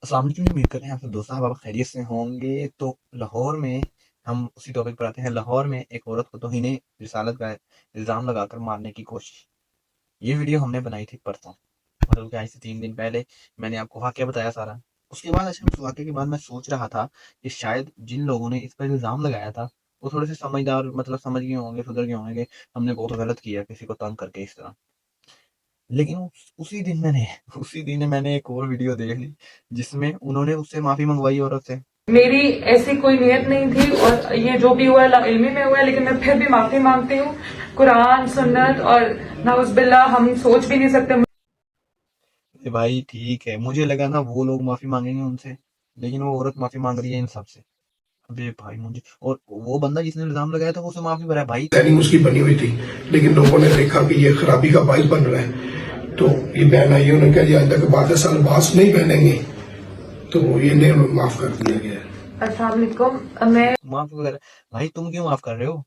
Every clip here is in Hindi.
अस्सलाम वालेकुम, उम्मीद करते हैं आप सब दोस्त साहब आप खैरियत से होंगे। तो लाहौर में हम उसी टॉपिक पर आते हैं। लाहौर में एक औरत को तौहीन रिसालत का इल्ज़ाम लगाकर मारने की कोशिश। ये वीडियो हमने बनाई थी परसों, मतलब कि आज से 3 दिन पहले मैंने आपको वाक़या बताया सारा। उसके बाद अच्छा उस वाक़ये के बाद मैं सोच रहा था कि शायद जिन लोगों ने इस पर इल्ज़ाम लगाया था वो थोड़े से समझदार, मतलब समझ गए होंगे, सुधर गए होंगे कि हमने बहुत गलत किया किसी को तंग करके इस तरह। लेकिन उसी दिन मैंने एक और वीडियो देख ली जिसमें उन्होंने उससे माफी मंगवाई औरत से। मेरी ऐसी कोई नियत नहीं थी और ये जो भी हुआ है इल्मी में हुआ है, लेकिन मैं फिर भी माफी मांगती हूँ। कुरान सुन्नत और नाउज़ुबिल्लाह हम सोच भी नहीं सकते। अरे भाई ठीक है, मुझे लगा ना वो लोग माफी मांगेंगे उनसे, लेकिन वो औरत माफी मांग रही है इन सब से। अबे भाई मुझे, और वो बंदा जिसने इल्जाम लगाया था वो उसे माफी भरा है भाई। प्लानिंग उसकी बनी हुई थी, लेकिन लोगों ने देखा कि ये खराबी का बाइस बन रहा है, तो ये बहन आई, उन्होंने कहा जी आइंदा के बाद साल बास नहीं पहनेंगे, तो ये ने माफ कर दिया गया। अस्सलाम वालेकुम। मैं माफ वगैरह, भाई तुम क्यों माफ कर रहे हो?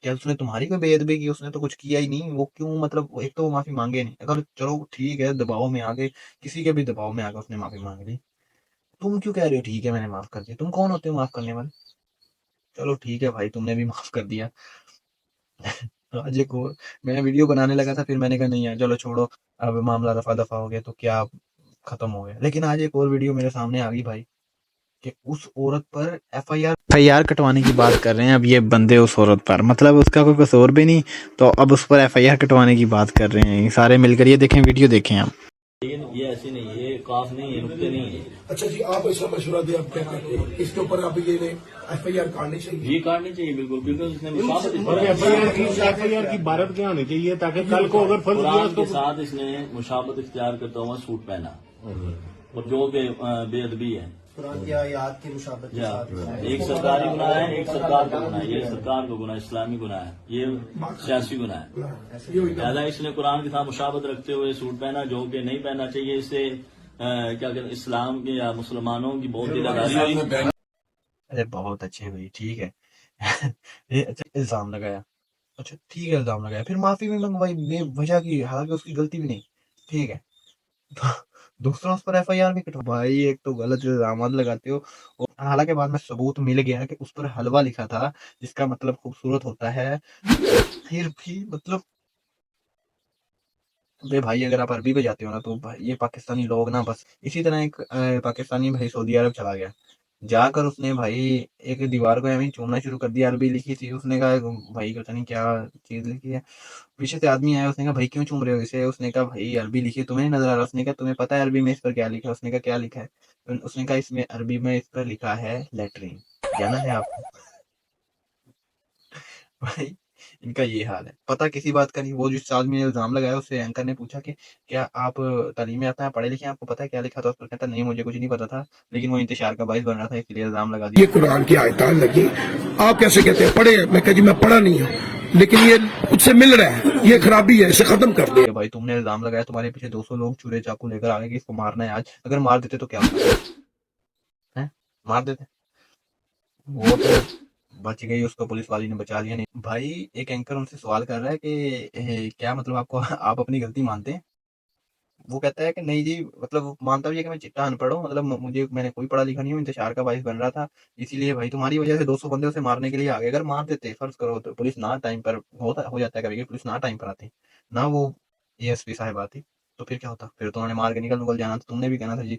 क्या उसने तुम्हारी कोई बेअदबी की? उसने तो कुछ किया ही नहीं। वो क्यों, मतलब एक तो वो माफी मांगे नहीं, अगर चलो ठीक है दबाव में आके, किसी के भी दबाव में आकर उसने माफी मांग ली, तुम क्यों कह रहे हो ठीक है मैंने माफ कर दिया? तुम कौन होते हो माफ करने वाले? चलो ठीक है भाई, तुमने भी माफ कर दिया। आज एक और मैं वीडियो बनाने लगा था, फिर मैंने कहा नहीं यार चलो छोड़ो, अब मामला रफा दफा हो गया तो क्या, खत्म हो गया। लेकिन आज एक और वीडियो मेरे सामने आ गई भाई कि उस औरत पर एफआईआर कटवाने की बात कर रहे हैं। अब ये बंदे उस औरत पर, मतलब उसका कोई कसूर भी नहीं, तो अब उस पर एफआईआर कटवाने की बात कर रहे हैं सारे मिलकर। ये देखें, वीडियो देखें आप। लेकिन ये ऐसी नहीं है, ये काफ नहीं है, नुकते नहीं है। अच्छा जी, आप ऐसा मशवरा दें, आप क्या कहते हैं इसके ऊपर? आप ये FIR काटनी चाहिए? ये काटनी चाहिए बिल्कुल, बिल्कुल इसने एफआईआर की भारत क्या होनी चाहिए ताकि कल को अगर फर्ज हुआ कुरान तो के साथ इसने मुशाबत इख्तियार करता हुआ सूट पहना और जो बेअदबी है। कुरान की आयत की मुशाबत के साथ एक सरकारी गुनाह है, एक सरकार का गुनाह है। ये सरकार का गुनाह इस्लामी गुनाह है, ये सियासी गुनाह है। पहला इसने कुरान के साथ मुशाबत रखते हुए सूट पहना, जो कि नहीं पहनना चाहिए। इससे क्या कहते हैं, इस्लाम के या मुसलमानों की बहुत दिलादारी हुई। अरे बहुत अच्छे हुई, ठीक है। ये अच्छा इल्जाम लगाया, अच्छा ठीक है इल्जाम लगाया, फिर माफी भी मंगवाई बेवजह की, हालांकि उसकी गलती भी नहीं, ठीक है। दूसरा उस पर एफआईआर भी कटवा। भाई एक तो गलत इल्जाम लगाते हो, और हालांकि बाद में सबूत मिल गया कि उस पर हलवा लिखा था, जिसका मतलब खूबसूरत होता है, फिर भी मतलब बे भाई अगर आप अरबी पे जाते हो ना तो भाई ये पाकिस्तानी लोग ना बस इसी तरह। एक पाकिस्तानी भाई सऊदी अरब चला गया, जाकर उसने भाई एक दीवार को ऐਵੇਂ ही चूमना शुरू कर दिया। अरबी लिखी थी, उसने कहा भाई पता नहीं क्या चीज लिखी है। पीछे से आदमी आया, उसने कहा भाई क्यों चूम रहे हो इसे? उसने कहा भाई अरबी लिखी है, तुम्हें नहीं नजर आ रहा? उसने कहा तुम्हें पता है अरबी में इस पर क्या लिखा है? उसने कहा क्या लिखा है? उसने कहा इसमें अरबी में इस पर लिखा है लेटरिन। जाना है आपको? भाई इनका ये हाल है, पता किसी बात का नहीं। वो जिस आदमी ने इल्जाम लगाया उससे एंकर ने पूछा कि क्या आप तालीम याफ्ता हैं, पढ़े लिखे हैं, आपको पता है क्या लिखा था उस पर? कहता नहीं मुझे कुछ नहीं पता था, लेकिन वो इंतशार का बाइस बन रहा था इसलिए इल्जाम लगा ये दिया। कुरान की आयत लगी, आप कैसे कहते हैं पढ़े? मैं कहा जी मैं पढ़ा नहीं हूँ, लेकिन ये उससे मिल रहा है, ये खराबी है, इसे खत्म कर दे। भाई तुमने इल्जाम लगाया, तुम्हारे पीछे 200 लोग छुरे चाकू लेकर आ गए कि इसको मारना है आज, अगर मार देते तो क्या होता है? मार देते? वो तो बच गई, उसको पुलिस वाली ने बचा लिया। नहीं भाई, एक एंकर उनसे सवाल कर रहा है कि क्या मतलब आपको आप अपनी गलती मानते हैं? वो कहता है कि नहीं जी, मतलब वो मानता भी है कि मैं चिट्टा अनपढ़ हूँ, मतलब मैंने कोई पढ़ा लिखा नहीं हूँ, इंतजार का बाइस बन रहा था, इसीलिए भाई तुम्हारी वजह से 200 बंदे उसे मारने के लिए आ गए। अगर मार देते, फर्ज करो तो पुलिस ना टाइम पर हो जाता है कभी कभी, पुलिस ना टाइम पर आती, ना वो एएसपी साहब आती, तो फिर क्या होता? फिर तो उन्होंने मार के निकल निकल जाना था। तुमने भी कहना था जी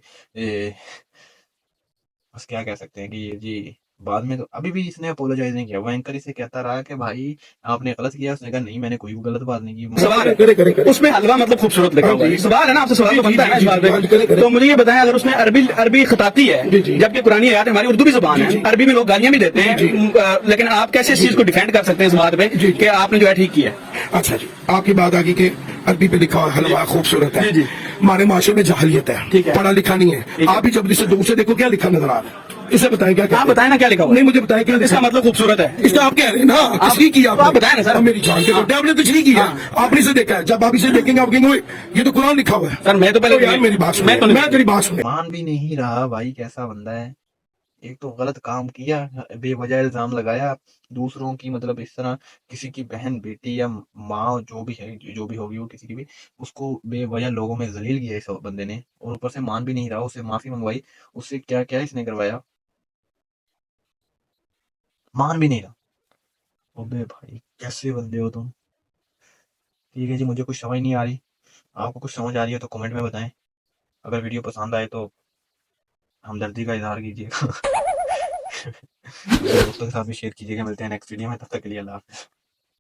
बस क्या कह सकते हैं कि जी, बाद में तो अभी भी इसने अपोलोजाइज नहीं किया। वो एंकर इसे कहता रहा कि भाई आपने गलत किया, उसने कहा नहीं मैंने कोई गलत बात नहीं की। सवाल है उसमें हलवा मतलब खूबसूरत लिखा हुआ है। सवाल है ना, आपसे सवाल तो बनता है ना इस बात पे। तो मुझे ये बताएं, अगर उसमें अरबी अरबी खताती है, जबकि पुरानी आयत हमारी उर्दू भी जुबान है, अरबी में लोग गालियां भी देते हैं, लेकिन आप कैसे इस चीज को डिफेंड कर सकते हैं इस बात पे कि आपने जो है ठीक किया? अच्छा जी, आपकी बात आ गई कि अरबी पे लिखा हुआ हलवा खूबसूरत है। हमारे माशरे में जहालियत है, पढ़ा लिखा नहीं है। आप ही जब इसे दूर से देखो क्या लिखा नजर आ रहा है, इसे बताएं क्या? आप बताएं ना क्या लिखा हुआ? नहीं मुझे बताएं क्या इसका मतलब खूबसूरत है, इसका आप कह रहे हैं ना, तशरीह की आप बताएं ना सर। मेरी जान के आपने तशरीह की है, आपने इसे देखा है। जब आप इसे देखेंगे आप कहेंगे ये तो कुरान लिखा हुआ है। सर मैं तो पहले यार मेरी बात सुन, मैं तेरी बात सुन। मान भी नहीं रहा भाई, कैसा बंदा है एक तो गलत काम किया, बेवजह इल्जाम लगाया दूसरों की, मतलब इस तरह किसी की बहन बेटी या माँ जो भी है, जो भी होगी वो किसी की भी, उसको बेवजह लोगों में जलील किया इस बंदे ने, और ऊपर से मान भी नहीं रहा, उससे माफी मंगवाई, उससे क्या क्या इसने करवाया, मान भी नहीं रहा। अबे भाई कैसे बंदे हो तुम। ठीक है जी, मुझे कुछ समझ नहीं आ रही, आपको कुछ समझ आ रही है तो कमेंट में बताएं। अगर वीडियो पसंद आए तो हमदर्दी का इजहार कीजिएगा। दोस्तों के साथ भी शेयर कीजिएगा। मिलते हैं नेक्स्ट वीडियो में, तब तक के लिए अल्लाह हाफिज़।